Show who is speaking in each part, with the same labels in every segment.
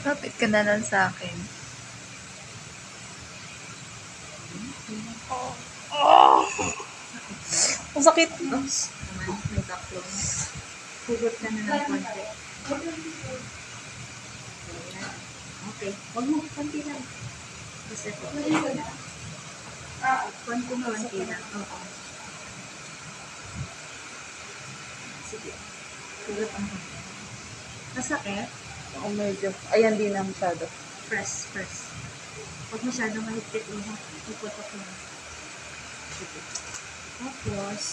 Speaker 1: Kapit ka na lang sa akin. Ang sakit.
Speaker 2: Oops. Naman, may taklong. Hugot ka na ng konti. Ayan. Okay. Huwag mo, konti lang. Kasi ito. Konti lang. Oo. Sige. Hugot ang konti. Masakit?
Speaker 1: Oo, medyo. Ayan, di na masyado.
Speaker 2: Press. Huwag masyado mahigpit mo. Iputok mo. Sige. Tapos,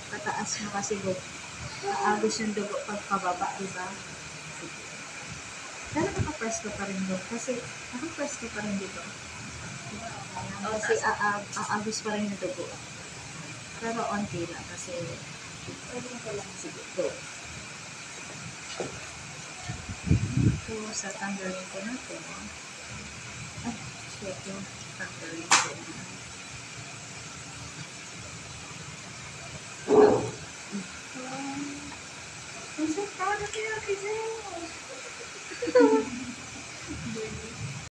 Speaker 2: pataas mo kasi aagos yung dugo pag pababa, diba? Sige. Pero nakapress ka pa rin doon. Kasi, nakapress ka pa rin dito. Kasi aagos pa rin yung dugo. Pero onti lang kasi, sige, go. So, sa tanggalin ko na ito. Ay, check yung tanggalin ko.